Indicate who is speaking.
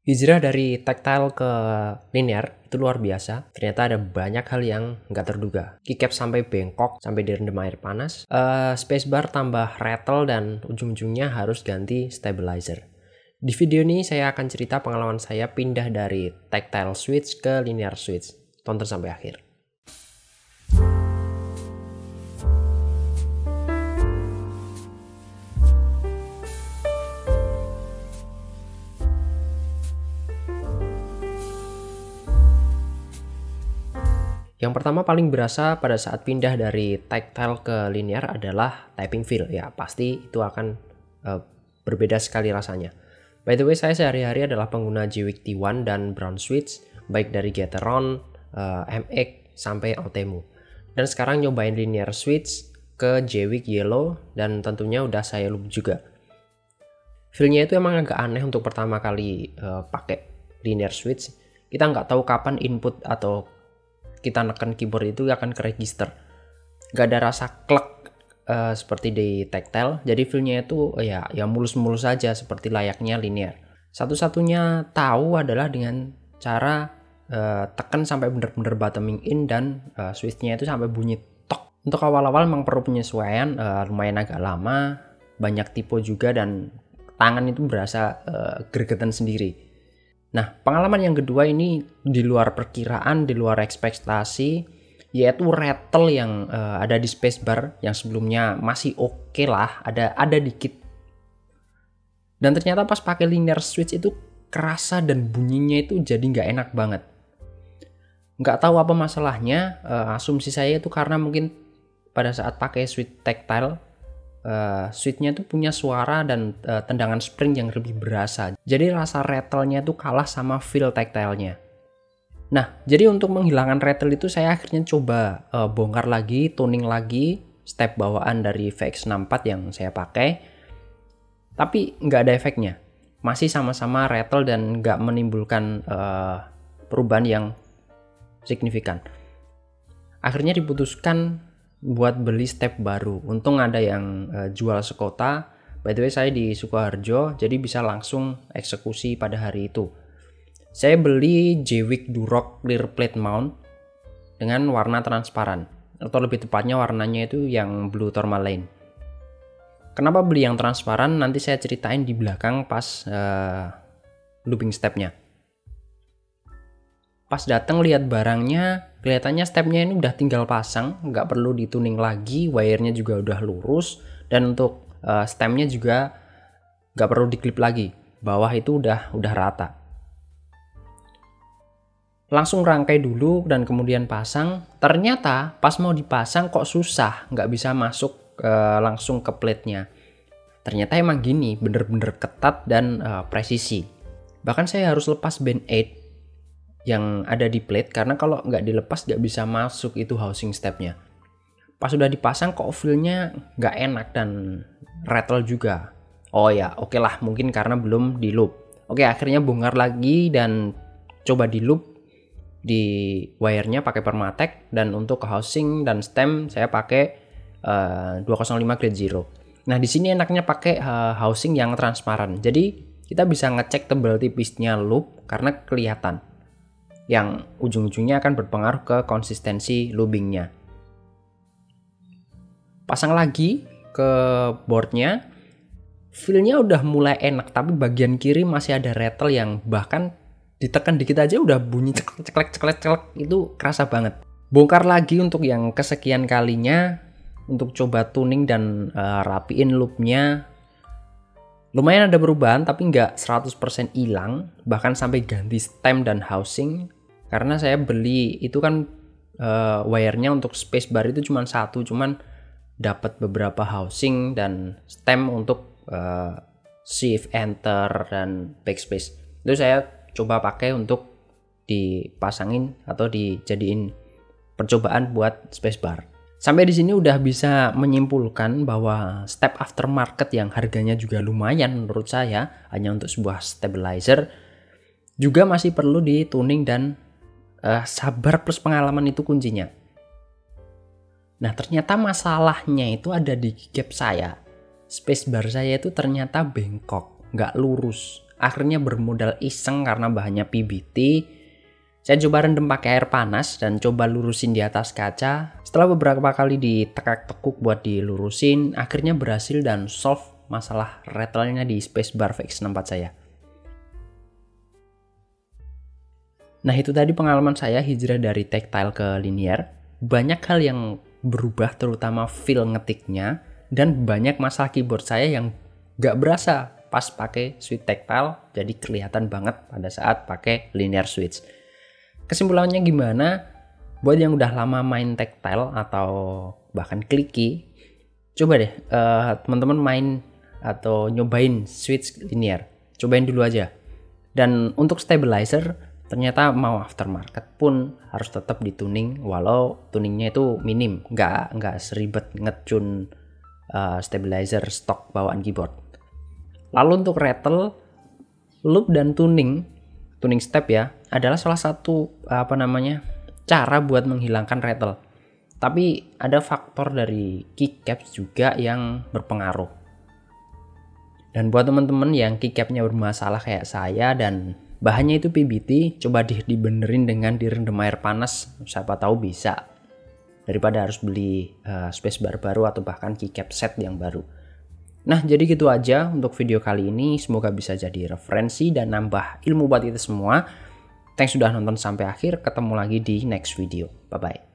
Speaker 1: Hijrah dari tactile ke linear itu luar biasa. Ternyata ada banyak hal yang nggak terduga. Keycap sampai bengkok, sampai direndam air panas. Spacebar tambah rattle dan ujung-ujungnya harus ganti stabilizer. Di video ini saya akan cerita pengalaman saya pindah dari tactile switch ke linear switch. Tonton sampai akhir. Yang pertama paling berasa pada saat pindah dari tactile ke linear adalah typing feel. Ya pasti itu akan berbeda sekali rasanya. By the way, saya sehari-hari adalah pengguna Jwick T1 dan Brown Switch, baik dari Gateron, MX, sampai Outemu. Dan sekarang nyobain linear switch ke Jwick Yellow dan tentunya udah saya loop juga. Feelnya itu emang agak aneh untuk pertama kali pakai linear switch. Kita nggak tahu kapan input atau kita neken keyboard itu akan ke register. Gak ada rasa klek seperti di tactile. Jadi feelnya itu ya mulus-mulus saja seperti layaknya linear. Satu-satunya tahu adalah dengan cara tekan sampai bener-bener bottoming in dan switchnya itu sampai bunyi tok. Untuk awal-awal memang perlu penyesuaian, lumayan agak lama, banyak tipe juga dan tangan itu berasa gregetan sendiri. Nah, pengalaman yang kedua ini di luar perkiraan, di luar ekspektasi, yaitu rattle yang ada di spacebar yang sebelumnya masih oke lah, ada dikit. Dan ternyata pas pakai linear switch itu kerasa dan bunyinya itu jadi nggak enak banget. Nggak tahu apa masalahnya, asumsi saya itu karena mungkin pada saat pakai switch tactile, switchnya itu punya suara dan tendangan spring yang lebih berasa. Jadi rasa rattle-nya itu kalah sama feel tactile-nya. Nah, jadi untuk menghilangkan rattle itu saya akhirnya coba bongkar lagi, tuning lagi step bawaan dari VX64 yang saya pakai. Tapi nggak ada efeknya. Masih sama-sama rattle dan nggak menimbulkan perubahan yang signifikan. Akhirnya diputuskan buat beli step baru. Untung ada yang jual sekota. By the way, saya di Sukoharjo, jadi bisa langsung eksekusi pada hari itu. Saya beli Jwick Durock Clear Plate Mount dengan warna transparan, atau lebih tepatnya warnanya itu yang blue tourmaline. Kenapa beli yang transparan? Nanti saya ceritain di belakang pas looping stepnya. Pas datang lihat barangnya, kelihatannya stepnya ini udah tinggal pasang, nggak perlu dituning lagi, wire-nya juga udah lurus, dan untuk stemnya juga nggak perlu diklip lagi, bawah itu udah rata. Langsung rangkai dulu dan kemudian pasang. Ternyata pas mau dipasang kok susah, nggak bisa masuk langsung ke plate-nya. Ternyata emang gini, bener-bener ketat dan presisi. Bahkan saya harus lepas band aid yang ada di plate karena kalau nggak dilepas nggak bisa masuk itu housing stepnya. Pas sudah dipasang kok feel-nya nggak enak dan rattle juga. Oh ya, oke lah, mungkin karena belum di loop. Oke, akhirnya bongkar lagi dan coba di loop di wire-nya pakai Permatex, dan untuk housing dan stem saya pakai 205 Grade Zero. Nah, di sini enaknya pakai housing yang transparan. Jadi kita bisa ngecek tebal tipisnya loop karena kelihatan. Yang ujung-ujungnya akan berpengaruh ke konsistensi loopingnya. Pasang lagi ke boardnya, feel-nya udah mulai enak, tapi bagian kiri masih ada rattle yang bahkan ditekan dikit aja udah bunyi ceklek itu kerasa banget. Bongkar lagi untuk yang kesekian kalinya untuk coba tuning dan rapiin loopnya. Lumayan ada perubahan tapi nggak 100% hilang, bahkan sampai ganti stem dan housing. Karena saya beli itu kan wire-nya untuk spacebar itu cuma satu, cuman dapat beberapa housing dan stem untuk shift, enter, dan backspace. Itu saya coba pakai untuk dipasangin atau dijadiin percobaan buat spacebar. Sampai di sini udah bisa menyimpulkan bahwa step aftermarket yang harganya juga lumayan menurut saya, hanya untuk sebuah stabilizer, juga masih perlu dituning dan sabar plus pengalaman itu kuncinya. Nah, ternyata masalahnya itu ada di keycap saya. Spacebar saya itu ternyata bengkok, nggak lurus. Akhirnya bermodal iseng karena bahannya PBT, saya coba rendam pakai air panas dan coba lurusin di atas kaca. Setelah beberapa kali ditekuk-tekuk buat dilurusin, akhirnya berhasil dan solve masalah rattle-nya di spacebar VX64 saya. Nah, itu tadi pengalaman saya hijrah dari tactile ke linear. Banyak hal yang berubah, terutama feel ngetiknya, dan banyak masalah keyboard saya yang gak berasa pas pakai switch tactile, jadi kelihatan banget pada saat pakai linear switch. Kesimpulannya gimana? Buat yang udah lama main tactile atau bahkan clicky, coba deh teman-teman main atau nyobain switch linear. Cobain dulu aja. Dan untuk stabilizer, ternyata mau aftermarket pun harus tetap dituning, walau tuningnya itu minim, nggak seribet ngetune stabilizer stok bawaan keyboard. Lalu untuk rattle, loop dan tuning step ya, adalah salah satu cara buat menghilangkan rattle. Tapi ada faktor dari keycaps juga yang berpengaruh. Dan buat teman-teman yang keycapnya bermasalah kayak saya dan bahannya itu PBT, coba dibenerin dengan direndam air panas, siapa tahu bisa. Daripada harus beli spacebar baru atau bahkan keycap set yang baru. Nah, jadi gitu aja untuk video kali ini. Semoga bisa jadi referensi dan nambah ilmu buat kita semua. Thanks sudah nonton sampai akhir. Ketemu lagi di next video. Bye-bye.